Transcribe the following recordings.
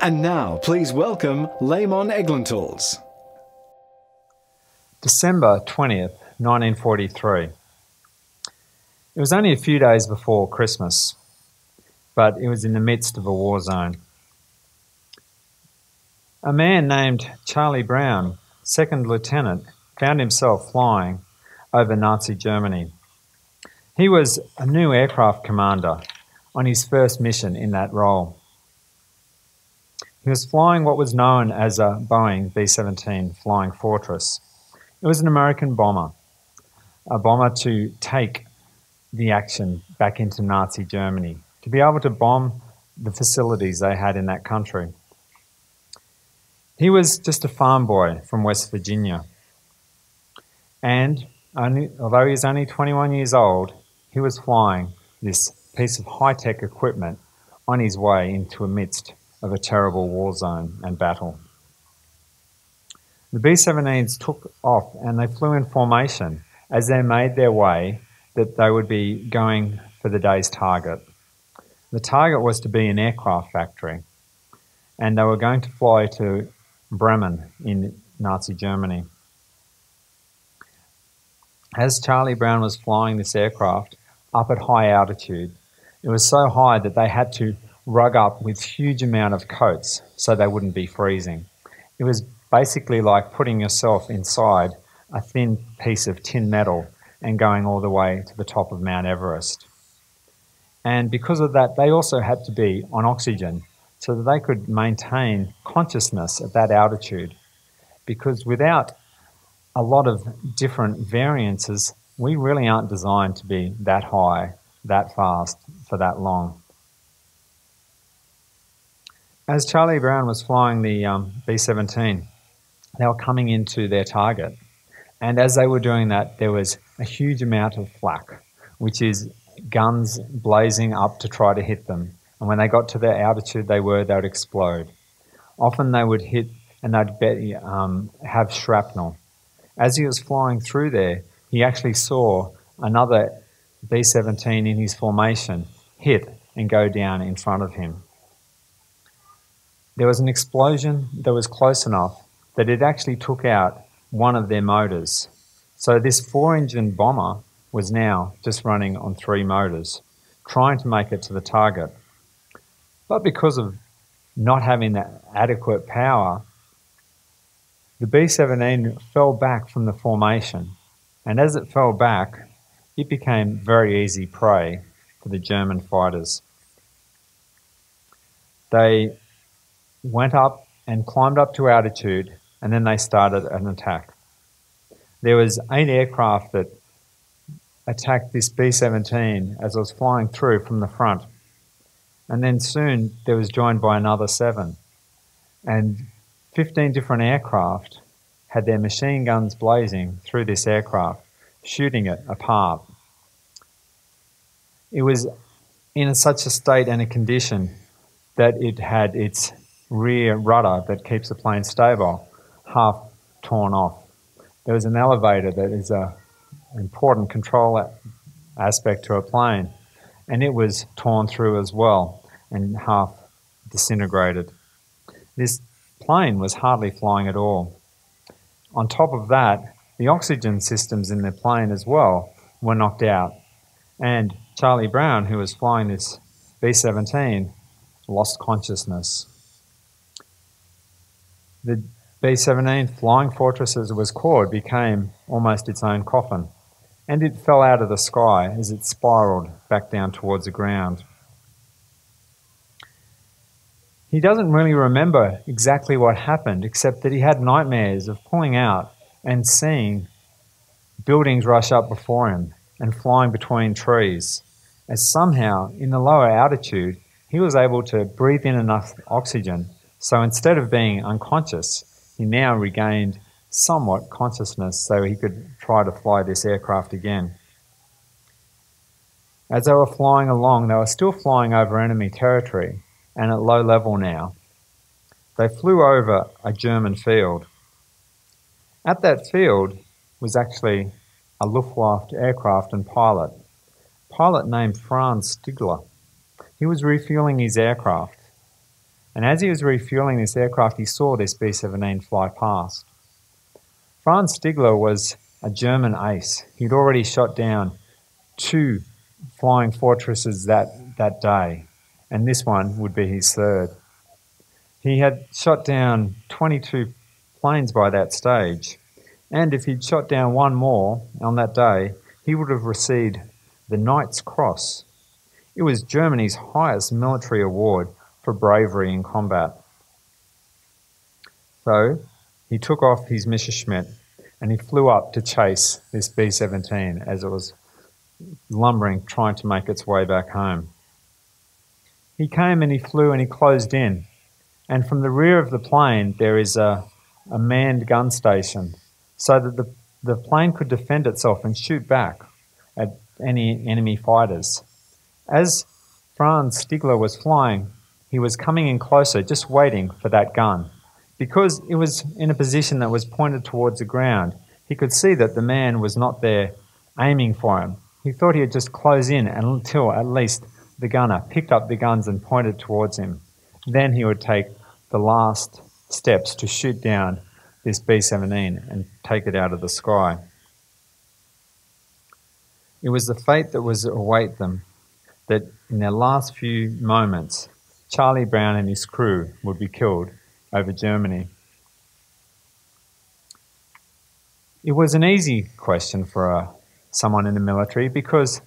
And now, please welcome Laimon Eglentals. December 20th, 1943. It was only a few days before Christmas, but it was in the midst of a war zone. A man named Charlie Brown, second lieutenant, found himself flying over Nazi Germany. He was a new aircraft commander on his first mission in that role. He was flying what was known as a Boeing B-17 Flying Fortress. It was an American bomber, a bomber to take the action back into Nazi Germany, to be able to bomb the facilities they had in that country. He was just a farm boy from West Virginia. And although he was only 21 years old, he was flying this piece of high-tech equipment on his way into the midst of a terrible war zone and battle. The B-17s took off and they flew in formation as they made their way that they would be going for the day's target. The target was to be an aircraft factory, and they were going to fly to Bremen in Nazi Germany. As Charlie Brown was flying this aircraft up at high altitude, it was so high that they had to rug up with huge amount of coats so they wouldn't be freezing. It was basically like putting yourself inside a thin piece of tin metal and going all the way to the top of Mount Everest. And because of that, they also had to be on oxygen so that they could maintain consciousness at that altitude. Because without a lot of different variances, we really aren't designed to be that high, that fast, for that long. As Charlie Brown was flying the B-17, they were coming into their target. And as they were doing that, there was a huge amount of flak, which is guns blazing up to try to hit them. And when they got to the altitude they would explode. Often they would hit and they'd have shrapnel. As he was flying through there, he actually saw another B-17 in his formation hit and go down in front of him. There was an explosion that was close enough that it actually took out one of their motors. So this 4-engine bomber was now just running on 3 motors, trying to make it to the target. But because of not having that adequate power, the B-17 fell back from the formation. And as it fell back, it became very easy prey for the German fighters. They went up and climbed up to altitude, and then they started an attack. There was 8 aircraft that attacked this B-17 as it was flying through from the front. And then soon there was joined by another 7. And 15 different aircraft had their machine guns blazing through this aircraft, shooting it apart. It was in such a state and a condition that it had its rear rudder that keeps the plane stable half torn off. There was an elevator that is an important control aspect to a plane, and it was torn through as well and half disintegrated. This plane was hardly flying at all. On top of that, the oxygen systems in the plane as well were knocked out, and Charlie Brown, who was flying this B-17, lost consciousness. The B-17 Flying Fortress, as it was called, became almost its own coffin, and it fell out of the sky as it spiraled back down towards the ground. He doesn't really remember exactly what happened, except that he had nightmares of pulling out and seeing buildings rush up before him and flying between trees, as somehow in the lower altitude he was able to breathe in enough oxygen. So instead of being unconscious, he now regained somewhat consciousness so he could try to fly this aircraft again. As they were flying along, they were still flying over enemy territory and at low level now. They flew over a German field. At that field was actually a Luftwaffe aircraft and pilot named Franz Stigler. He was refueling his aircraft. And as he was refueling this aircraft, he saw this B-17 fly past. Franz Stigler was a German ace. He'd already shot down 2 flying fortresses that day, and this one would be his third. He had shot down 22 planes by that stage, and if he'd shot down one more on that day, he would have received the Knight's Cross. It was Germany's highest military award for bravery in combat. So he took off his Messerschmitt and he flew up to chase this B-17 as it was lumbering, trying to make its way back home. He came and he flew and he closed in. And from the rear of the plane, there is a manned gun station so that the plane could defend itself and shoot back at any enemy fighters. As Franz Stigler was flying, he was coming in closer, just waiting for that gun. Because it was in a position that was pointed towards the ground, he could see that the man was not there aiming for him. He thought he'd just close in until at least the gunner picked up the guns and pointed towards him. Then he would take the last steps to shoot down this B-17 and take it out of the sky. It was the fate that was await them that in their last few moments, Charlie Brown and his crew would be killed over Germany. It was an easy question for someone in the military because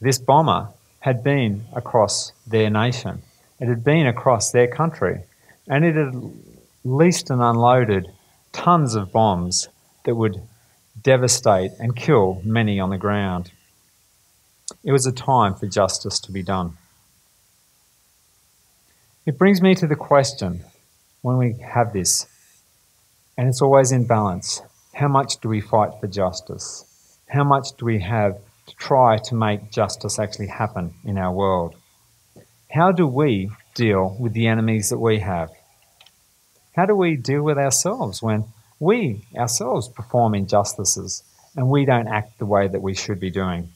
this bomber had been across their nation. It had been across their country, and it had leased and unloaded tons of bombs that would devastate and kill many on the ground. It was a time for justice to be done. It brings me to the question, when we have this, and it's always in balance, how much do we fight for justice? How much do we have to try to make justice actually happen in our world? How do we deal with the enemies that we have? How do we deal with ourselves when we ourselves perform injustices and we don't act the way that we should be doing?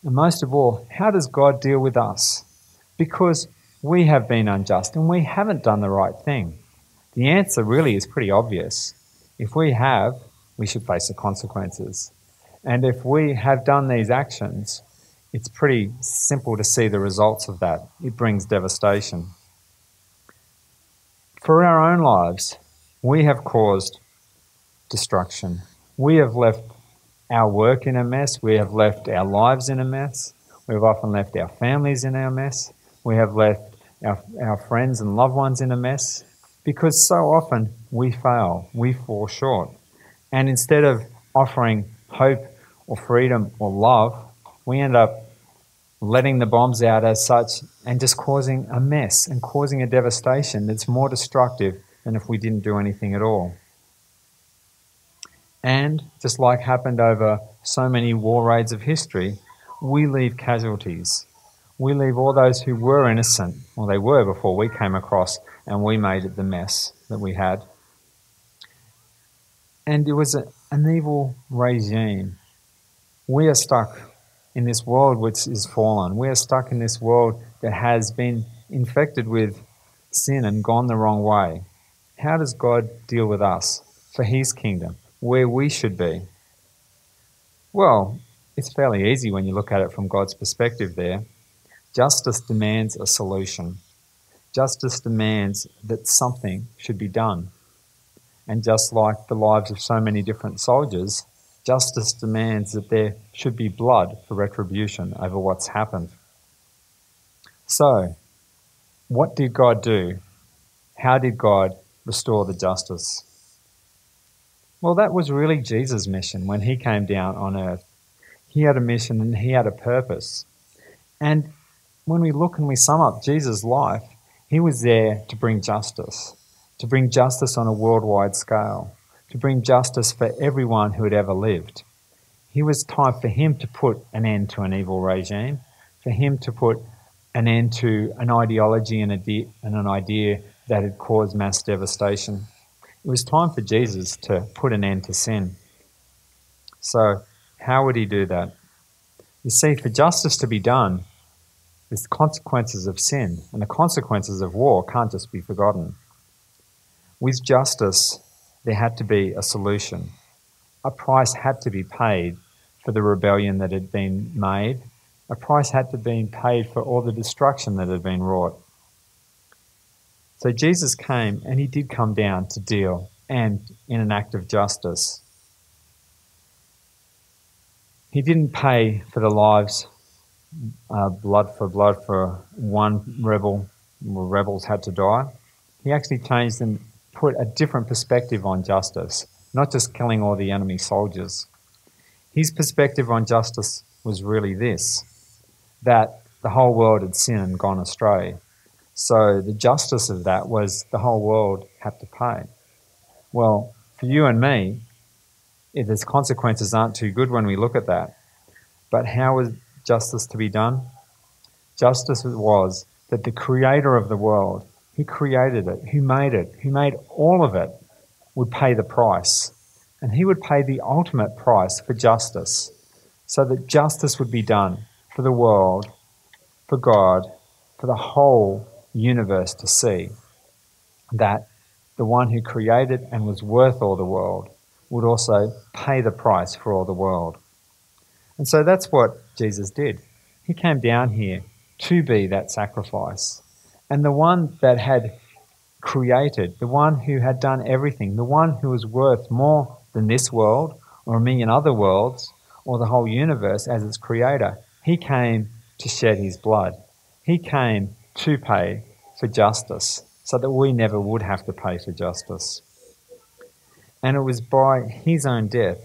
And most of all, how does God deal with us? Because we have been unjust and we haven't done the right thing. The answer really is pretty obvious. If we have, we should face the consequences. And if we have done these actions, it's pretty simple to see the results of that. It brings devastation. For our own lives, we have caused destruction. We have left our work in a mess. We have left our lives in a mess. We've often left our families in a mess. We have left our friends and loved ones in a mess because so often we fail, we fall short. And instead of offering hope or freedom or love, we end up letting the bombs out as such and just causing a mess and causing a devastation that's more destructive than if we didn't do anything at all. And just like happened over so many war raids of history, we leave casualties. We leave all those who were innocent, well, they were before we came across and we made it the mess that we had. And it was an evil regime. We are stuck in this world which is fallen. We are stuck in this world that has been infected with sin and gone the wrong way. How does God deal with us for His kingdom, where we should be? Well, it's fairly easy when you look at it from God's perspective there. Justice demands a solution. Justice demands that something should be done. And just like the lives of so many different soldiers, justice demands that there should be blood for retribution over what's happened. So, what did God do? How did God restore the justice? Well, that was really Jesus' mission when He came down on earth. He had a mission and He had a purpose. And when we look and we sum up Jesus' life, He was there to bring justice on a worldwide scale, to bring justice for everyone who had ever lived. It was time for Him to put an end to an evil regime, for Him to put an end to an ideology and an idea that had caused mass devastation. It was time for Jesus to put an end to sin. So, how would He do that? You see, for justice to be done, There's consequences of sin, and the consequences of war can't just be forgotten. With justice, there had to be a solution. A price had to be paid for the rebellion that had been made. A price had to be paid for all the destruction that had been wrought. So Jesus came, and he did come down to deal, and in an act of justice. He didn't pay for the lives, blood for one rebel, where rebels had to die. He actually changed and put a different perspective on justice, not just killing all the enemy soldiers. His perspective on justice was really this, that the whole world had sinned and gone astray. So the justice of that was the whole world had to pay. Well, for you and me, its consequences aren't too good when we look at that. But how was justice to be done? Justice was that the creator of the world, who created it, who made all of it, would pay the price. And he would pay the ultimate price for justice, so that justice would be done for the world, for God, for the whole universe to see. That the one who created and was worth all the world would also pay the price for all the world. And so that's what Jesus did. He came down here to be that sacrifice. And the one that had created, the one who had done everything, the one who was worth more than this world or a million other worlds or the whole universe as its creator, he came to shed his blood. He came to pay for justice so that we never would have to pay for justice. And it was by his own death,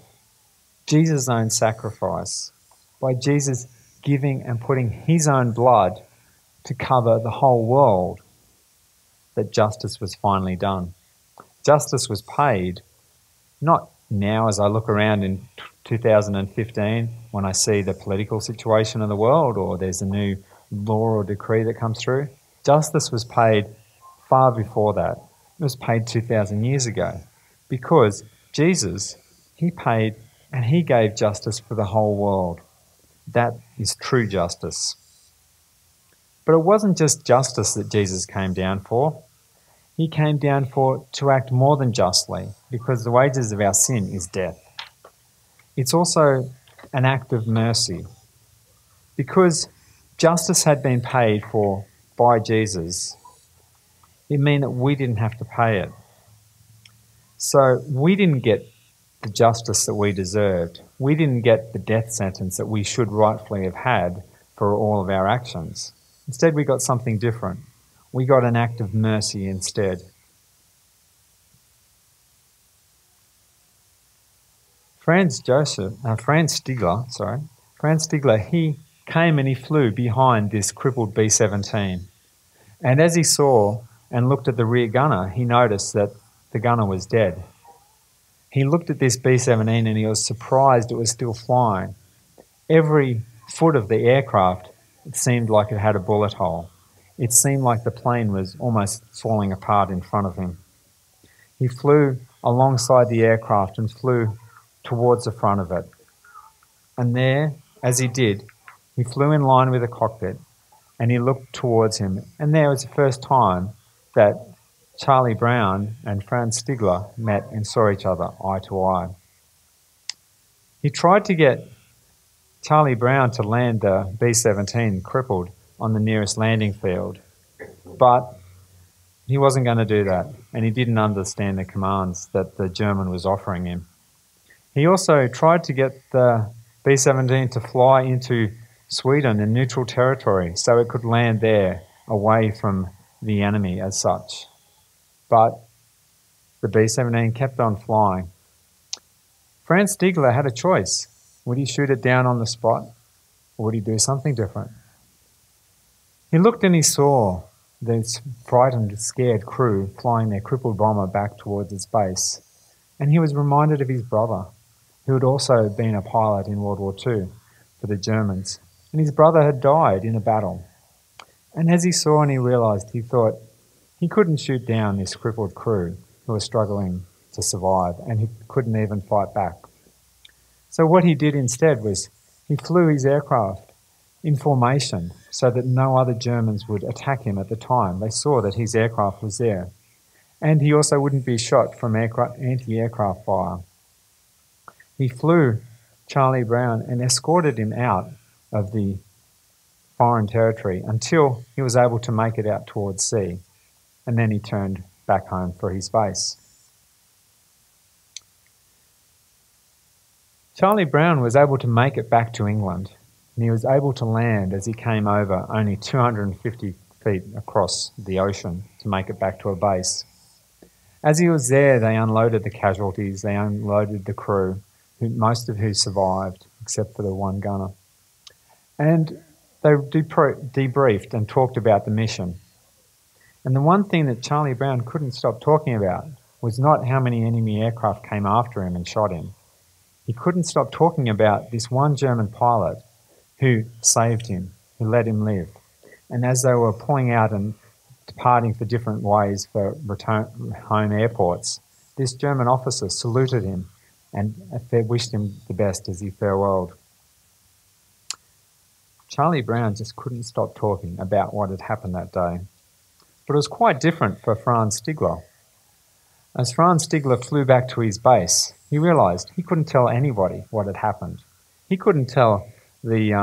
Jesus' own sacrifice, by Jesus giving and putting his own blood to cover the whole world, that justice was finally done. Justice was paid, not now as I look around in 2015 when I see the political situation of the world or there's a new law or decree that comes through. Justice was paid far before that. It was paid 2,000 years ago because Jesus, he paid and he gave justice for the whole world. That is true justice. But it wasn't just justice that Jesus came down for. He came down to act more than justly, because the wages of our sin is death. It's also an act of mercy. Because justice had been paid for by Jesus, it meant that we didn't have to pay it. So we didn't get the justice that we deserved. We didn't get the death sentence that we should rightfully have had for all of our actions. Instead, we got something different. We got an act of mercy instead. Franz Stigler, he came and he flew behind this crippled B-17. And as he saw and looked at the rear gunner, he noticed that the gunner was dead. He looked at this B-17 and he was surprised it was still flying. Every foot of the aircraft, it seemed like it had a bullet hole. It seemed like the plane was almost falling apart in front of him. He flew alongside the aircraft and flew towards the front of it. And there, as he did, he flew in line with the cockpit and he looked towards him. And there was the first time that Charlie Brown and Franz Stigler met and saw each other eye to eye. He tried to get Charlie Brown to land the B-17 crippled on the nearest landing field, but he wasn't going to do that, and he didn't understand the commands that the German was offering him. He also tried to get the B-17 to fly into Sweden in neutral territory so it could land there away from the enemy as such. But the B-17 kept on flying. Franz Stigler had a choice. Would he shoot it down on the spot, or would he do something different? He looked and he saw this frightened, scared crew flying their crippled bomber back towards its base. And he was reminded of his brother, who had also been a pilot in World War II for the Germans. And his brother had died in a battle. And as he saw and he realised, he thought he couldn't shoot down this crippled crew who was struggling to survive, and he couldn't even fight back. So what he did instead was he flew his aircraft in formation so that no other Germans would attack him at the time. They saw that his aircraft was there. And he also wouldn't be shot from anti-aircraft fire. He flew Charlie Brown and escorted him out of the foreign territory until he was able to make it out towards sea. And then he turned back home for his base. Charlie Brown was able to make it back to England, and he was able to land as he came over only 250 feet across the ocean to make it back to a base. As he was there, they unloaded the casualties, they unloaded the crew, most of who survived, except for the one gunner. And they debriefed and talked about the mission. And the one thing that Charlie Brown couldn't stop talking about was not how many enemy aircraft came after him and shot him. He couldn't stop talking about this one German pilot who saved him, who let him live. And as they were pulling out and departing for different ways for return home airports, this German officer saluted him and wished him the best as he farewelled. Charlie Brown just couldn't stop talking about what had happened that day. But it was quite different for Franz Stigler. As Franz Stigler flew back to his base, he realised he couldn't tell anybody what had happened. He couldn't tell the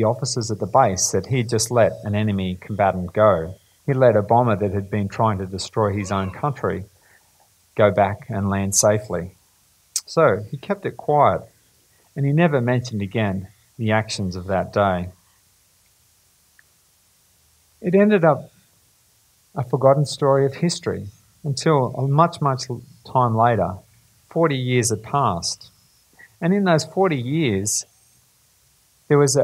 officers at the base that he'd just let an enemy combatant go. He'd let a bomber that had been trying to destroy his own country go back and land safely. So he kept it quiet, and he never mentioned again the actions of that day. It ended up a forgotten story of history until a much time later, 40 years had passed. And in those 40 years, there was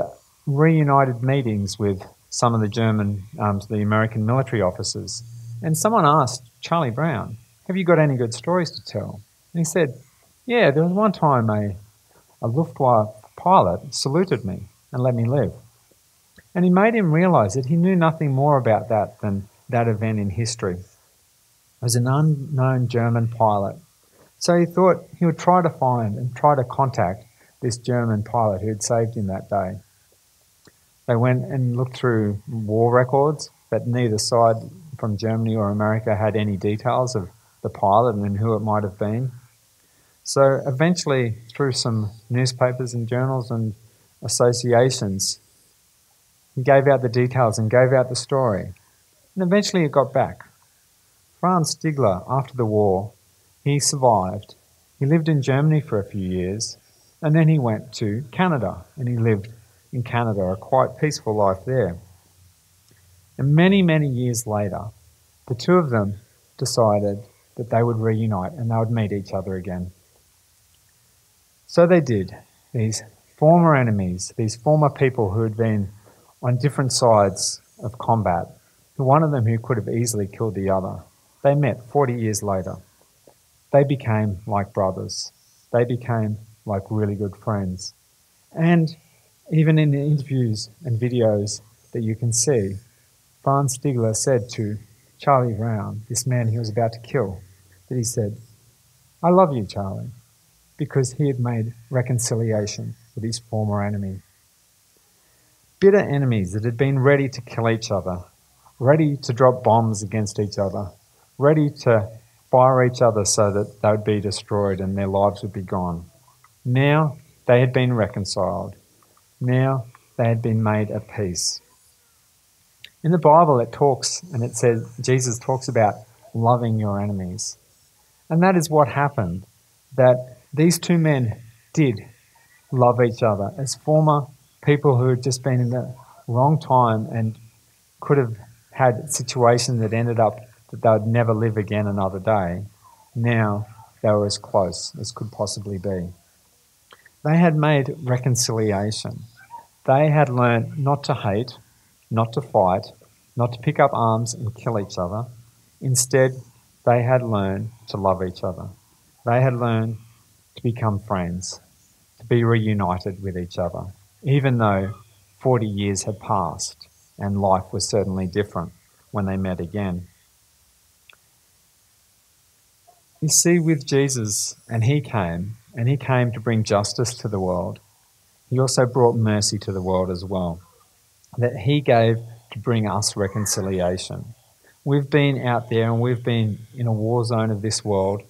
reunited meetings with some of the American military officers. And someone asked Charlie Brown, "Have you got any good stories to tell?" And he said, "Yeah, there was one time a Luftwaffe pilot saluted me and let me live." And he made him realise that he knew nothing more about that than that event in history. It was an unknown German pilot. So he thought he would try to find and try to contact this German pilot who had saved him that day. They went and looked through war records, but neither side from Germany or America had any details of the pilot and who it might have been. So eventually, through some newspapers and journals and associations, he gave out the details and gave out the story. And eventually it got back. Franz Stigler, after the war, he survived. He lived in Germany for a few years, and then he went to Canada, and he lived in Canada, a quite peaceful life there. And many years later, the two of them decided that they would reunite and they would meet each other again. So they did. These former enemies, these former people who had been on different sides of combat, one of them who could have easily killed the other, they met 40 years later. They became like brothers. They became like really good friends. And even in the interviews and videos that you can see, Franz Stigler said to Charlie Brown, this man he was about to kill, that he said, "I love you, Charlie," because he had made reconciliation with his former enemy. Bitter enemies that had been ready to kill each other, ready to drop bombs against each other, ready to fire each other so that they would be destroyed and their lives would be gone. Now they had been reconciled. Now they had been made at peace. In the Bible it talks, and it says, Jesus talks about loving your enemies. And that is what happened, that these two men did love each other as former people who had just been in the wrong time and could have had situations that ended up that they would never live again another day. Now they were as close as could possibly be. They had made reconciliation. They had learned not to hate, not to fight, not to pick up arms and kill each other. Instead, they had learned to love each other. They had learned to become friends, to be reunited with each other, even though 40 years had passed and life was certainly different when they met again. You see, with Jesus, and he came to bring justice to the world. He also brought mercy to the world as well. that he gave to bring us reconciliation. We've been out there and we've been in a war zone of this world.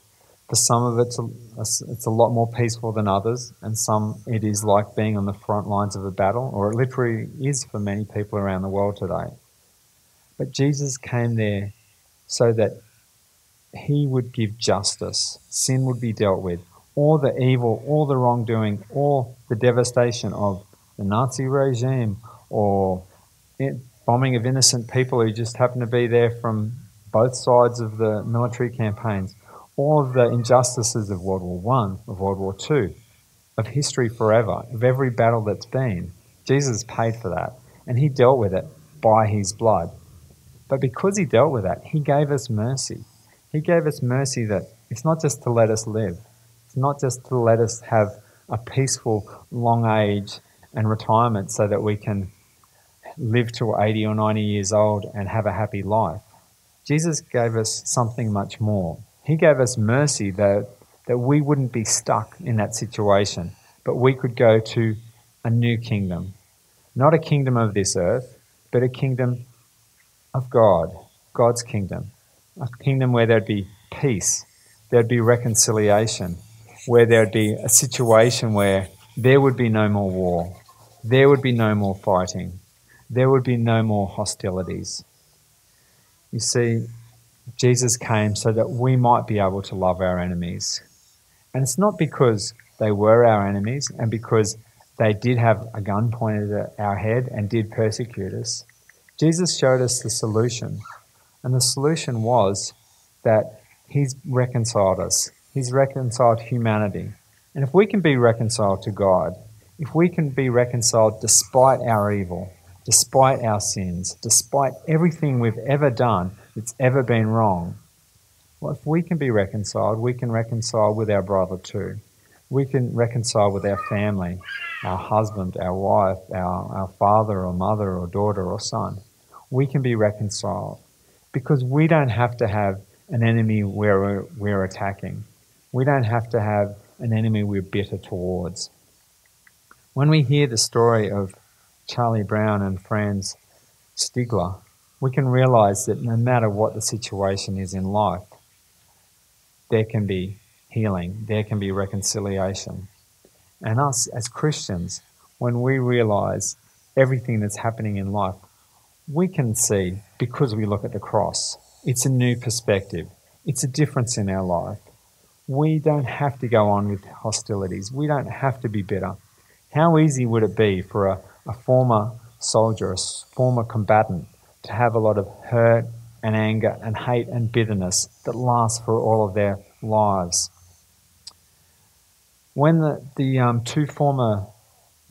For some of it's a lot more peaceful than others, and some it is like being on the front lines of a battle, or it literally is for many people around the world today. But Jesus came there so that he would give justice. Sin would be dealt with. All the evil, all the wrongdoing, all the devastation of the Nazi regime or bombing of innocent people who just happened to be there from both sides of the military campaigns, all of the injustices of World War I, of World War II, of history forever, of every battle that's been. Jesus paid for that, and he dealt with it by his blood. But because he dealt with that, he gave us mercy. He gave us mercy that it's not just to let us live. It's not just to let us have a peaceful, long age and retirement so that we can live to 80 or 90 years old and have a happy life. Jesus gave us something much more. He gave us mercy that we wouldn't be stuck in that situation, but we could go to a new kingdom. Not a kingdom of this earth, but a kingdom of God, God's kingdom. A kingdom where there'd be peace, there'd be reconciliation, where there'd be a situation where there would be no more war, there would be no more fighting, there would be no more hostilities. You see, Jesus came so that we might be able to love our enemies. And it's not because they were our enemies and because they did have a gun pointed at our head and did persecute us. Jesus showed us the solution. And the solution was that he's reconciled us. He's reconciled humanity. And if we can be reconciled to God, if we can be reconciled despite our evil, despite our sins, despite everything we've ever done that's ever been wrong, well, if we can be reconciled, we can reconcile with our brother too. We can reconcile with our family, our husband, our wife, our father or mother or daughter or son. We can be reconciled because we don't have to have an enemy where we're attacking. We don't have to have an enemy we're bitter towards. When we hear the story of Charlie Brown and Franz Stigler, we can realize that no matter what the situation is in life, there can be healing, there can be reconciliation. And us as Christians, when we realize everything that's happening in life, we can see, because we look at the cross, it's a new perspective. It's a difference in our life. We don't have to go on with hostilities. We don't have to be bitter. How easy would it be for a former soldier, a former combatant, to have a lot of hurt and anger and hate and bitterness that lasts for all of their lives? When the two former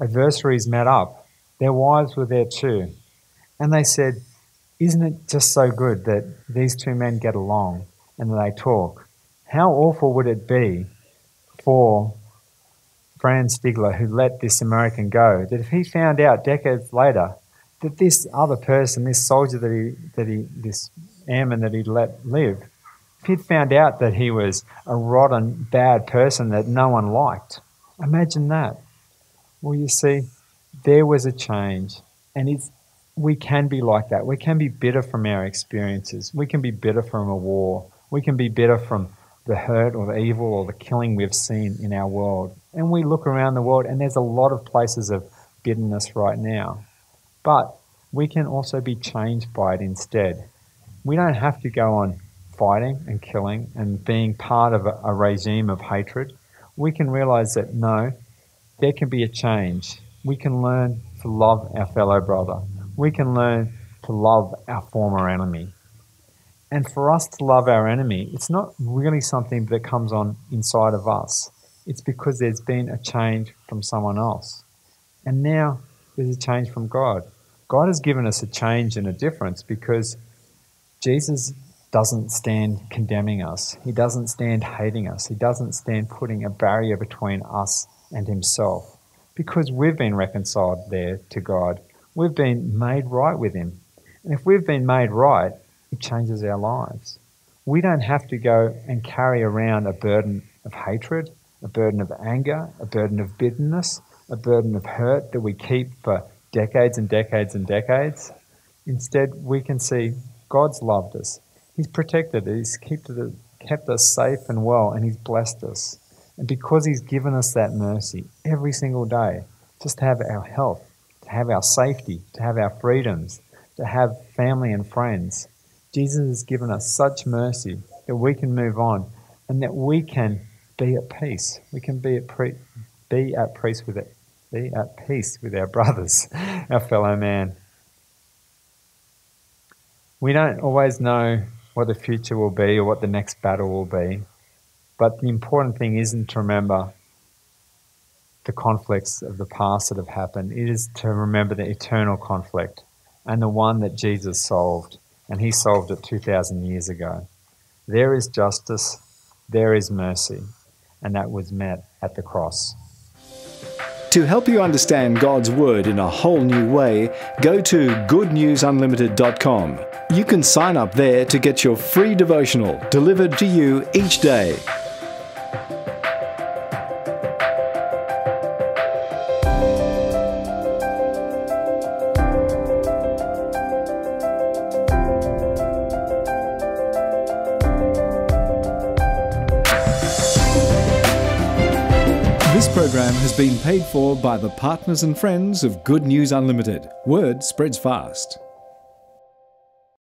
adversaries met up, their wives were there too. And they said, isn't it just so good that these two men get along and they talk? How awful would it be for Franz Stigler, who let this American go, that if he found out decades later that this other person, this soldier this airman that he'd let live, if he'd found out that he was a rotten, bad person that no one liked, imagine that. Well, you see, there was a change, and we can be like that. We can be bitter from our experiences. We can be bitter from a war. We can be bitter from the hurt or the evil or the killing we've seen in our world. And we look around the world and there's a lot of places of bitterness right now. But we can also be changed by it instead. We don't have to go on fighting and killing and being part of a regime of hatred. We can realize that no, there can be a change. We can learn to love our fellow brother. We can learn to love our former enemy. And for us to love our enemy, it's not really something that comes on inside of us. It's because there's been a change from someone else. And now there's a change from God. God has given us a change and a difference because Jesus doesn't stand condemning us. He doesn't stand hating us. He doesn't stand putting a barrier between us and himself. Because we've been reconciled there to God. We've been made right with him. And if we've been made right, it changes our lives. We don't have to go and carry around a burden of hatred, a burden of anger, a burden of bitterness, a burden of hurt that we keep for decades and decades and decades. Instead, we can see God's loved us. He's protected us. He's kept us safe and well, and He's blessed us. And because He's given us that mercy every single day, just to have our health, to have our safety, to have our freedoms, to have family and friends, Jesus has given us such mercy that we can move on and that we can be at peace. We can be at peace with our brothers, our fellow man. We don't always know what the future will be or what the next battle will be, but the important thing isn't to remember the conflicts of the past that have happened. It is to remember the eternal conflict and the one that Jesus solved, and He solved it 2,000 years ago. There is justice, there is mercy, and that was met at the cross. To help you understand God's Word in a whole new way, go to goodnewsunlimited.com. You can sign up there to get your free devotional delivered to you each day. This program has been paid for by the partners and friends of Good News Unlimited. Word spreads fast.